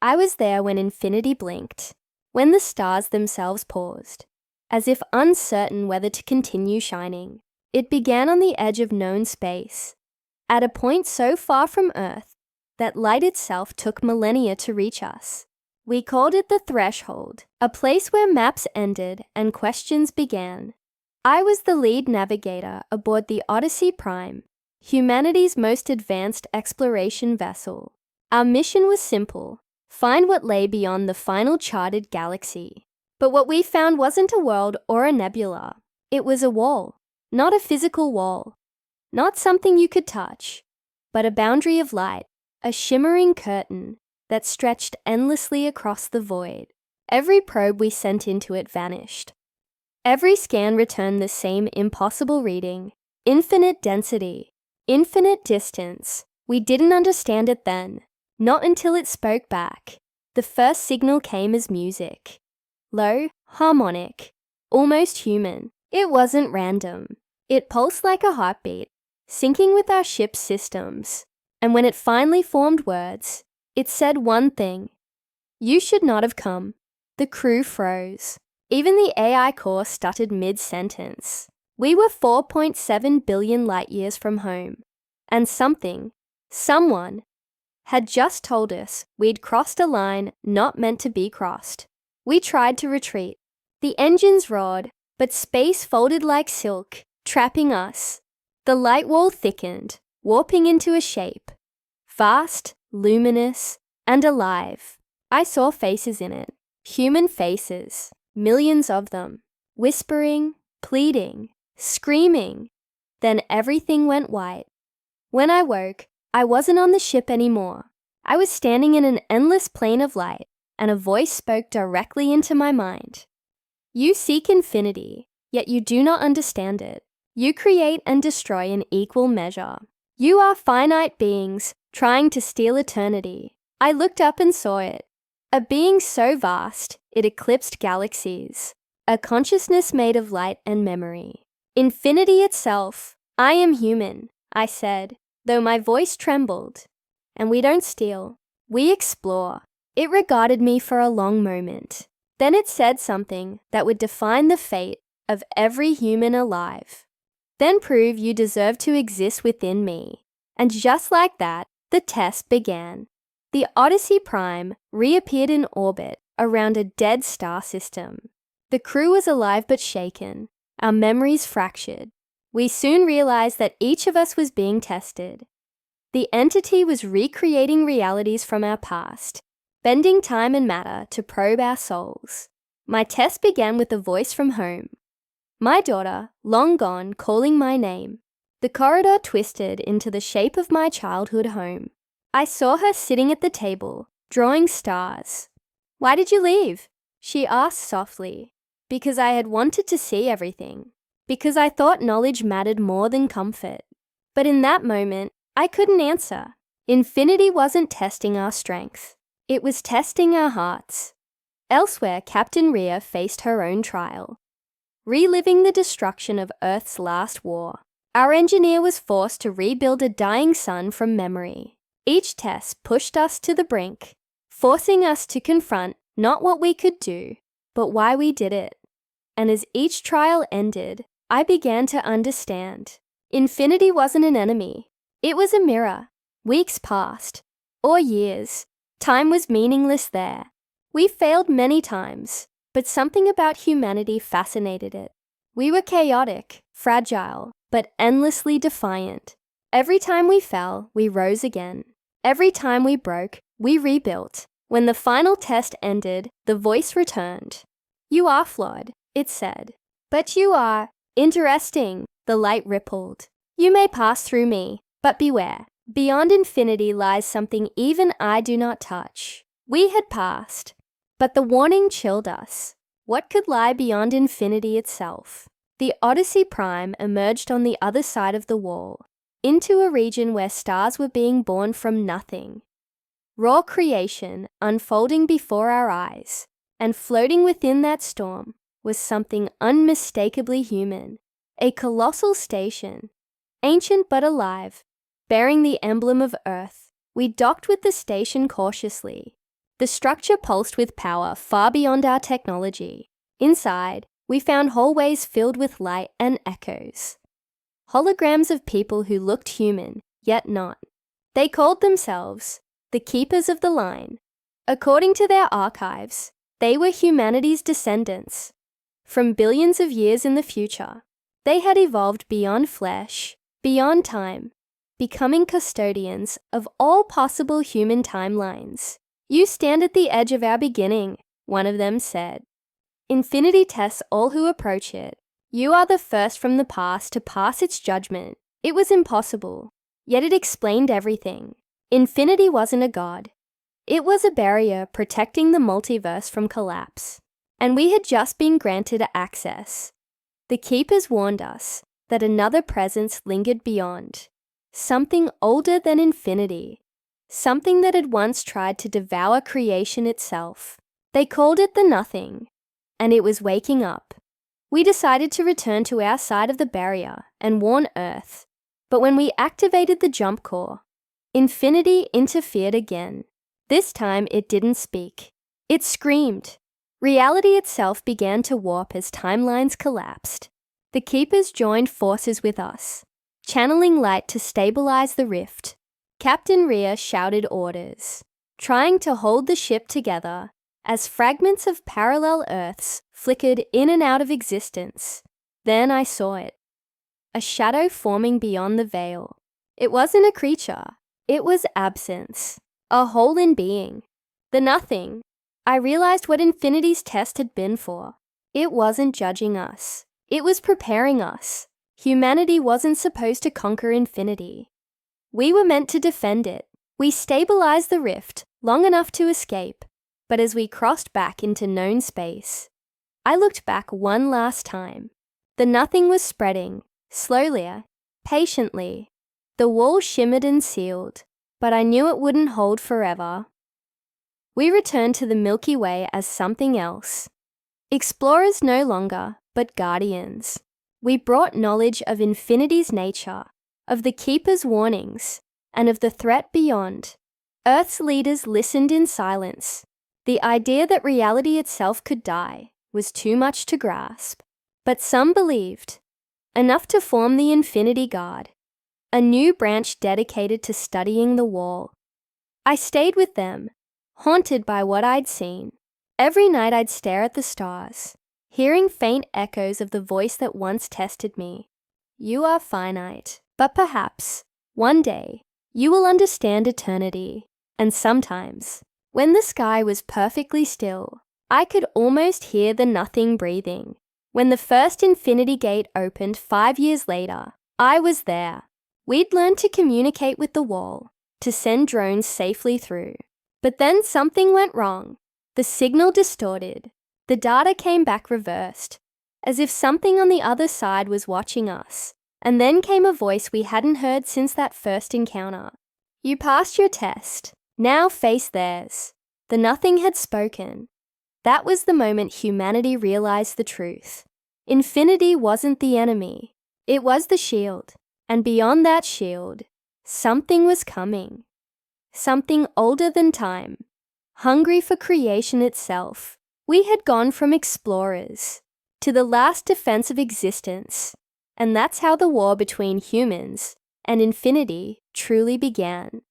I was there when infinity blinked, when the stars themselves paused, as if uncertain whether to continue shining. It began on the edge of known space, at a point so far from Earth that light itself took millennia to reach us. We called it the threshold, a place where maps ended and questions began. I was the lead navigator aboard the Odyssey Prime, humanity's most advanced exploration vessel. Our mission was simple: find what lay beyond the final charted galaxy. But what we found wasn't a world or a nebula. It was a wall. Not a physical wall, not something you could touch, but a boundary of light, a shimmering curtain that stretched endlessly across the void. Every probe we sent into it vanished. Every scan returned the same impossible reading: infinite density, infinite distance. We didn't understand it then, not until it spoke back. The first signal came as music. Low, harmonic, almost human. It wasn't random. It pulsed like a heartbeat, syncing with our ship's systems. And when it finally formed words, it said one thing: "You should not have come." The crew froze. Even the AI core stuttered mid-sentence. We were 4.7 billion light years from home. And someone, had just told us we'd crossed a line not meant to be crossed. We tried to retreat. The engines roared, but space folded like silk, trapping us. The light wall thickened, warping into a shape. Vast, luminous, and alive. I saw faces in it. Human faces. Millions of them. Whispering, pleading, screaming. Then everything went white. When I woke, I wasn't on the ship anymore. I was standing in an endless plane of light, and a voice spoke directly into my mind. You seek infinity, yet you do not understand it. You create and destroy in equal measure. You are finite beings trying to steal eternity. I looked up and saw it. A being so vast, it eclipsed galaxies. A consciousness made of light and memory. Infinity itself. I am human, I said, though my voice trembled. And we don't steal. We explore. It regarded me for a long moment. Then it said something that would define the fate of every human alive. Then prove you deserve to exist within me. And just like that, the test began. The Odyssey Prime reappeared in orbit around a dead star system. The crew was alive but shaken, our memories fractured. We soon realized that each of us was being tested. The entity was recreating realities from our past, bending time and matter to probe our souls. My test began with a voice from home. My daughter, long gone, calling my name. The corridor twisted into the shape of my childhood home. I saw her sitting at the table, drawing stars. "Why did you leave?" she asked softly. Because I had wanted to see everything. Because I thought knowledge mattered more than comfort. But in that moment, I couldn't answer. Infinity wasn't testing our strength. It was testing our hearts. Elsewhere, Captain Rhea faced her own trial. Reliving the destruction of Earth's last war, our engineer was forced to rebuild a dying sun from memory. Each test pushed us to the brink, forcing us to confront not what we could do, but why we did it. And as each trial ended, I began to understand. Infinity wasn't an enemy. It was a mirror. Weeks passed, or years. Time was meaningless there. We failed many times, but something about humanity fascinated it. We were chaotic, fragile, but endlessly defiant. Every time we fell, we rose again. Every time we broke, we rebuilt. When the final test ended, the voice returned. "You are flawed," it said. "But you are interesting," the light rippled. "You may pass through me, but beware. Beyond infinity lies something even I do not touch." We had passed, but the warning chilled us. What could lie beyond infinity itself? The Odyssey Prime emerged on the other side of the wall, into a region where stars were being born from nothing. Raw creation unfolding before our eyes, and floating within that storm was something unmistakably human. A colossal station, ancient but alive, bearing the emblem of Earth. We docked with the station cautiously. The structure pulsed with power far beyond our technology. Inside, we found hallways filled with light and echoes. Holograms of people who looked human, yet not. They called themselves the Keepers of the Line. According to their archives, they were humanity's descendants. From billions of years in the future, they had evolved beyond flesh, beyond time, becoming custodians of all possible human timelines. "You stand at the edge of our beginning," one of them said. "Infinity tests all who approach it. You are the first from the past to pass its judgment. It was impossible, yet it explained everything. Infinity wasn't a god. It was a barrier protecting the multiverse from collapse. And we had just been granted access. The Keepers warned us that another presence lingered beyond. Something older than infinity. Something that had once tried to devour creation itself. They called it the Nothing, and it was waking up. We decided to return to our side of the barrier and warn Earth. But when we activated the jump core, infinity interfered again. This time it didn't speak. It screamed. Reality itself began to warp as timelines collapsed. The Keepers joined forces with us, channeling light to stabilize the rift. Captain Rhea shouted orders, trying to hold the ship together as fragments of parallel Earths flickered in and out of existence. Then I saw it. A shadow forming beyond the veil. It wasn't a creature. It was absence. A hole in being. The Nothing. I realized what infinity's test had been for. It wasn't judging us. It was preparing us. Humanity wasn't supposed to conquer infinity. We were meant to defend it. We stabilized the rift long enough to escape, but as we crossed back into known space, I looked back one last time. The Nothing was spreading, slowly, patiently. The wall shimmered and sealed, but I knew it wouldn't hold forever. We returned to the Milky Way as something else. Explorers no longer, but guardians. We brought knowledge of infinity's nature, of the Keeper's warnings, and of the threat beyond. Earth's leaders listened in silence. The idea that reality itself could die was too much to grasp. But some believed, enough to form the Infinity Guard, a new branch dedicated to studying the wall. I stayed with them, haunted by what I'd seen. Every night I'd stare at the stars, hearing faint echoes of the voice that once tested me. "You are finite, but perhaps, one day, you will understand eternity." And sometimes, when the sky was perfectly still, I could almost hear the Nothing breathing. When the first Infinity Gate opened 5 years later, I was there. We'd learned to communicate with the wall, to send drones safely through. But then something went wrong. The signal distorted. The data came back reversed, as if something on the other side was watching us. And then came a voice we hadn't heard since that first encounter. "You passed your test. Now face theirs." The Nothing had spoken. That was the moment humanity realized the truth. Infinity wasn't the enemy. It was the shield. And beyond that shield, something was coming. Something older than time, hungry for creation itself. We had gone from explorers to the last defense of existence, and that's how the war between humans and infinity truly began.